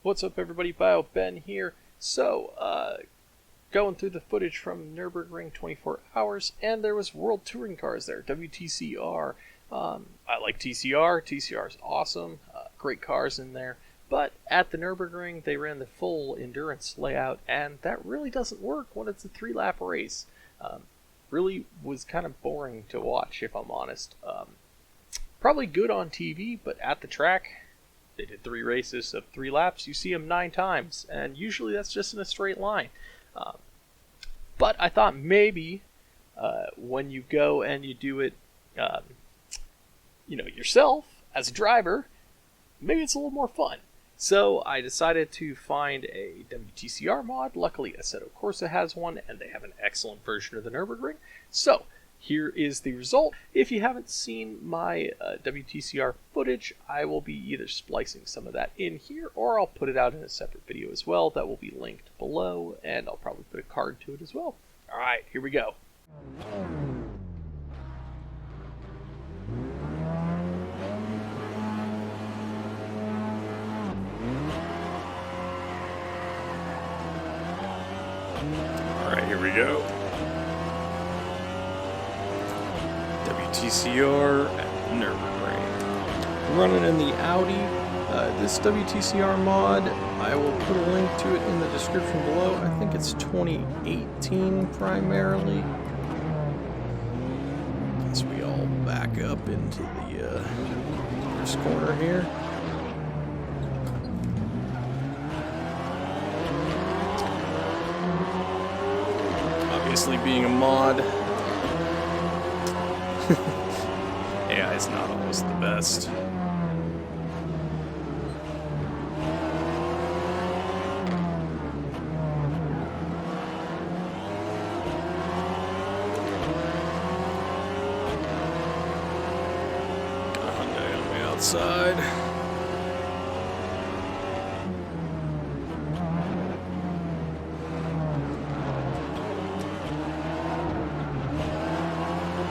What's up everybody, BioBen here. So, going through the footage from Nürburgring 24 hours, and there was World Touring Cars there, WTCR. I like TCR, TCR is awesome, great cars in there. But at the Nürburgring, they ran the full endurance layout, and that really doesn't work when it's a 3-lap race. Really was kind of boring to watch, if I'm honest. Probably good on TV, but at the track, they did 3 races of 3 laps. You see them 9 times, and usually that's just in a straight line. But I thought maybe when you go and you do it, yourself as a driver, maybe it's a little more fun. So I decided to find a WTCR mod. Luckily, Assetto Corsa has one, and they have an excellent version of the Nürburgring. So here is the result. If you haven't seen my WTCR footage, I will be either splicing some of that in here, or I'll put it out in a separate video as well that will be linked below, and I'll probably put a card to it as well. Alright, here we go. Alright, here we go. WTCR at Nürburgring. Running in the Audi. This WTCR mod, I will put a link to it in the description below. I think it's 2018 primarily. Guess we all back up into the first corner here. Obviously, being a mod, AI is not always the best. Got a Hyundai on the outside.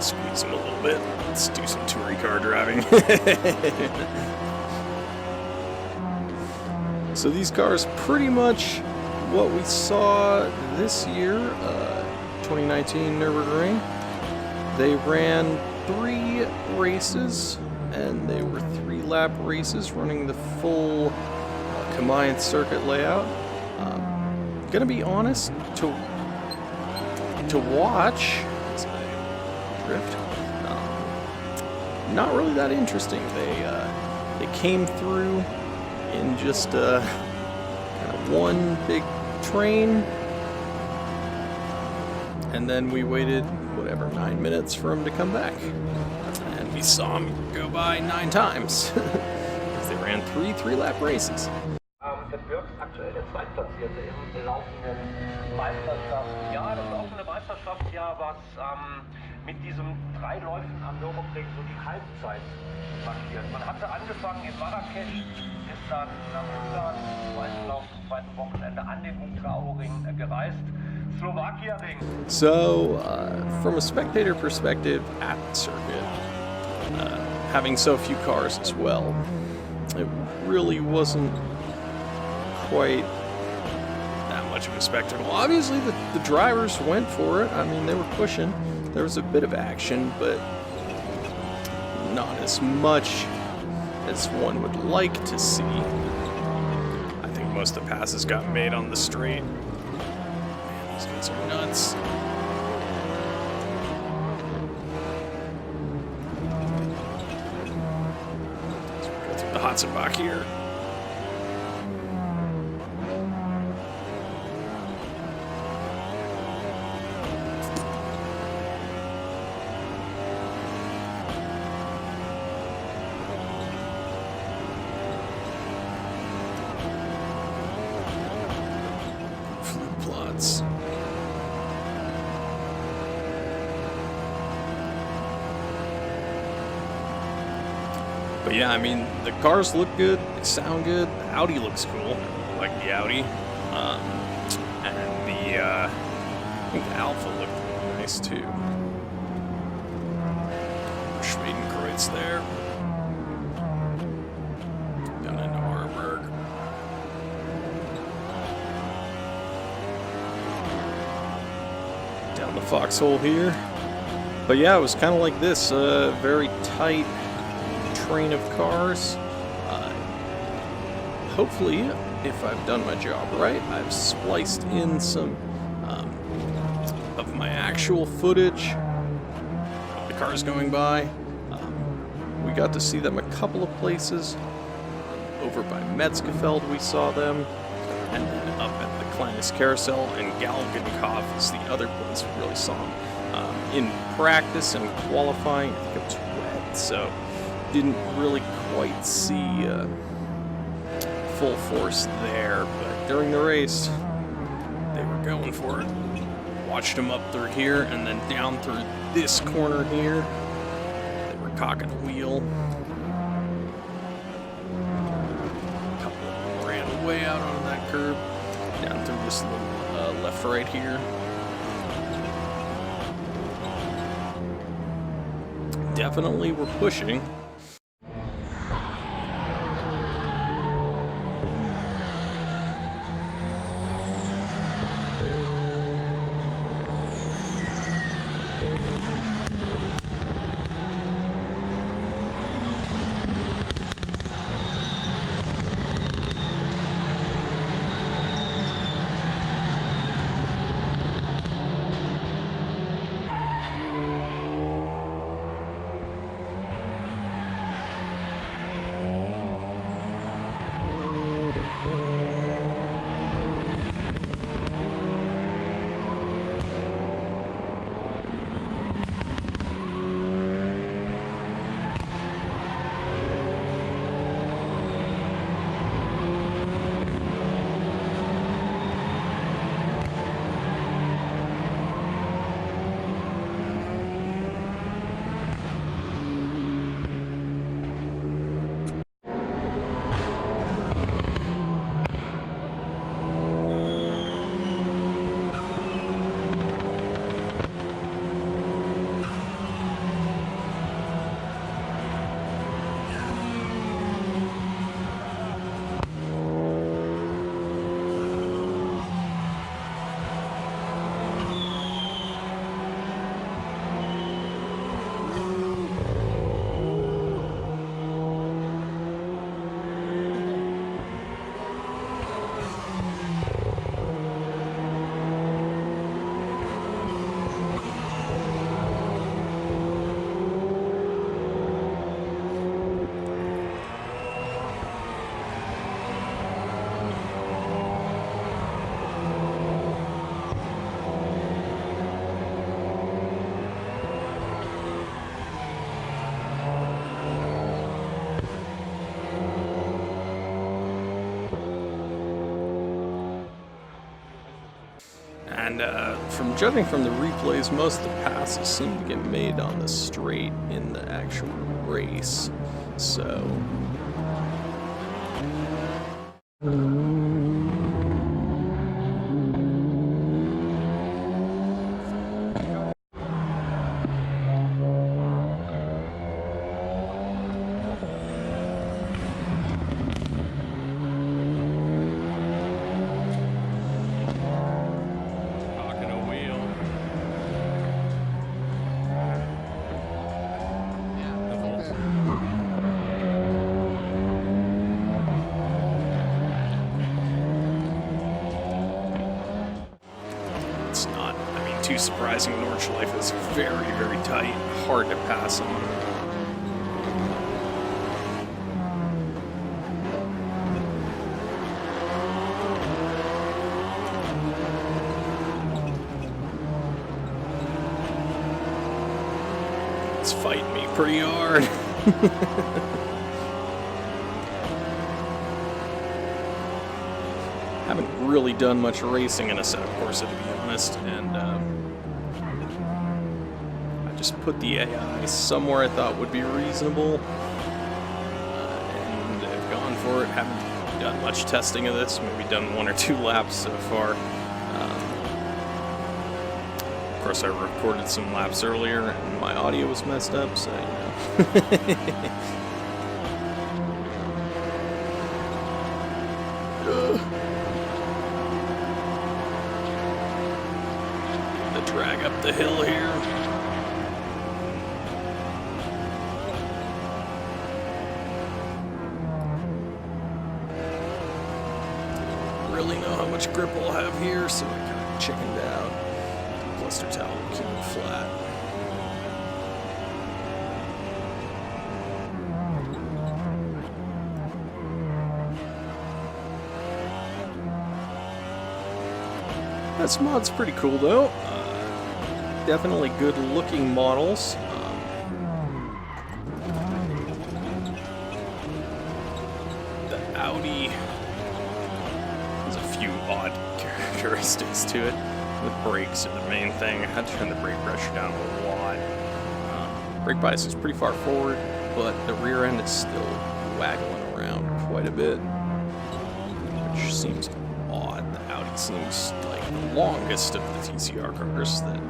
Squeeze him a little bit. Let's do some touring car driving. So these cars pretty much what we saw this year, 2019 Nürburgring. They ran 3 races, and they were 3-lap races running the full combined circuit layout. Gonna be honest, to watch, drift, not really that interesting. They came through in just kind of one big train, and then we waited whatever 9 minutes for them to come back, and we saw them go by 9 times because they ran 3-lap races. Birks aktuell der Zweitplatzierte im laufenden Meisterschaftsjahr. Das laufende Meisterschaftsjahr, was mit diesen 3 Läufen am Nürburgring so die Halbzeit markiert. Man hatte angefangen in Marrakesch, ist dann nach Ungarn, zweiten Wochenende an den Nurburgring gereist. Slowakia-Ring. So, from a spectator perspective at the circuit, having so few cars as well, it really wasn't quite that much of a spectacle. Obviously, the drivers went for it. I mean, they were pushing. There was a bit of action, but not as much as one would like to see. I think most of the passes got made on the straight. Man, these guys are nuts. So we go through the Hotzenbach here. nuts. But yeah, I mean, the cars look good, they sound good, the Audi looks cool, I like the Audi, and I think the Alpha looked really nice too. Schwedenkreuz there, down into Nurburgring. Down the foxhole here. But yeah, it was kind of like this, very tight train of cars. Hopefully, if I've done my job right, I've spliced in some of my actual footage of the cars going by. We got to see them a couple of places. Over by Metzgefeld we saw them, and then up at the Kleines Carousel and Galgenkopf is the other place we really saw them. In practice and qualifying, I think it was wet, so didn't really quite see full force there, but during the race, they were going for it. Watched them up through here and then down through this corner here. They were cocking a wheel. A couple of them ran way out on that curb, down through this little left-right here. Definitely were pushing. And from judging from the replays, most of the passes seem to get made on the straight in the actual race. So too surprising. Nordschleife is very, very tight, hard to pass on. It's fighting me pretty hard. haven't really done much racing in Assetto Corsa, to be honest, and I just put the AI somewhere I thought would be reasonable, and I've gone for it. Haven't done much testing of this, maybe done 1 or 2 laps so far. Of course, I recorded some laps earlier, and my audio was messed up, so, you know. The drag up the hill here. Really know how much grip we'll have here, so I kind of chickened out. Cluster towel, keep it flat. This mod's pretty cool though. Definitely good looking models. The Audi has a few odd characteristics to it. The brakes are the main thing. I had to turn the brake pressure down a lot. Brake bias is pretty far forward, but the rear end is still waggling around quite a bit, which seems odd. The Audi seems like the longest of the TCR cars that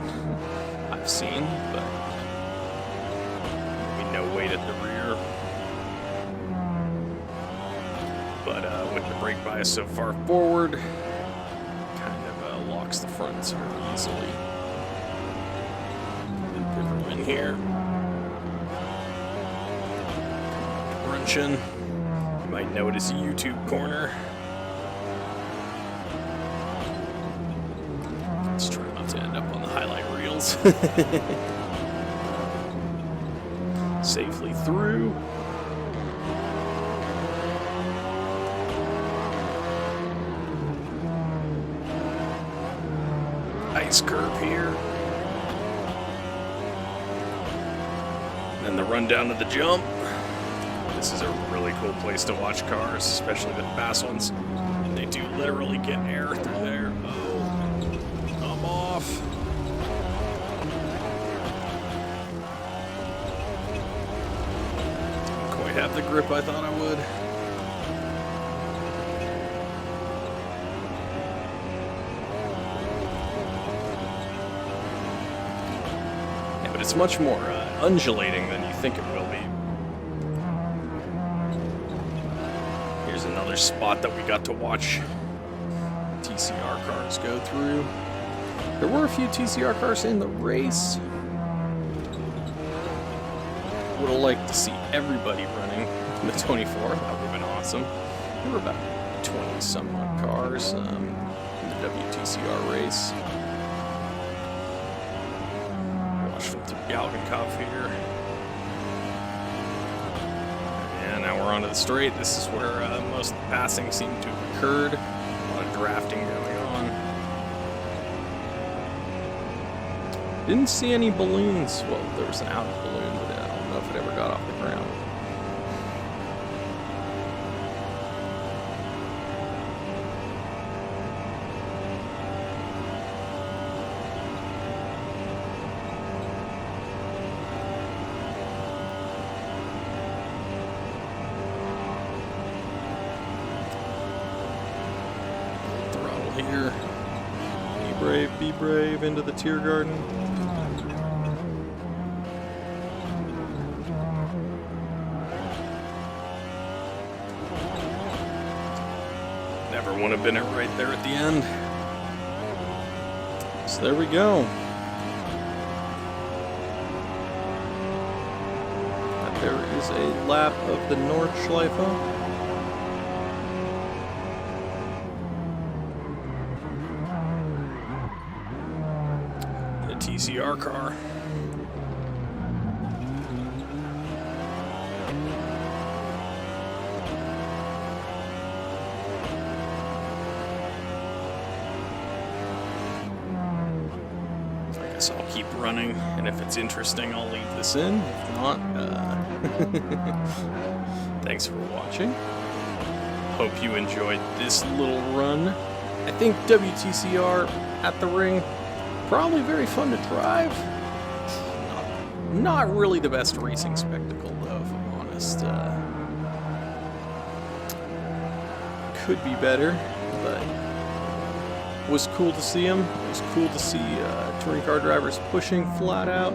I've seen, but maybe no weight at the rear. But with the brake bias so far forward, the fronts very easily. Pivot in here. Crunching. You might notice a YouTube corner. Let's try not to end up on the highlight reels. Safely through. Ice curve here. Then the run down to the jump. This is a really cool place to watch cars, especially the fast ones. They do literally get air through there. Oh, I'm off. Didn't quite have the grip I thought I would. It's much more undulating than you think it will be. Here's another spot that we got to watch TCR cars go through. There were a few TCR cars in the race. Would have liked to see everybody running the 24. That would have been awesome. There were about 20 some odd cars in the WTCR race. From the Galgenkopf here. And now we're onto the straight. This is where most of the passing seemed to have occurred. A lot of drafting going on. Didn't see any balloons. Well, there was an Audi balloon, but I don't know if it ever got off the ground. Here. Be brave, into the tear garden. Never would have been it right there at the end. So there we go. There is a lap of the Nordschleife. TCR car. I guess I'll keep running, and if it's interesting, I'll leave this in. If not, thanks for watching. Hope you enjoyed this little run I think WTCR at the ring, probably very fun to drive. Not really the best racing spectacle, though, if I'm honest. Could be better, but it was cool to see them. It was cool to see touring car drivers pushing flat out.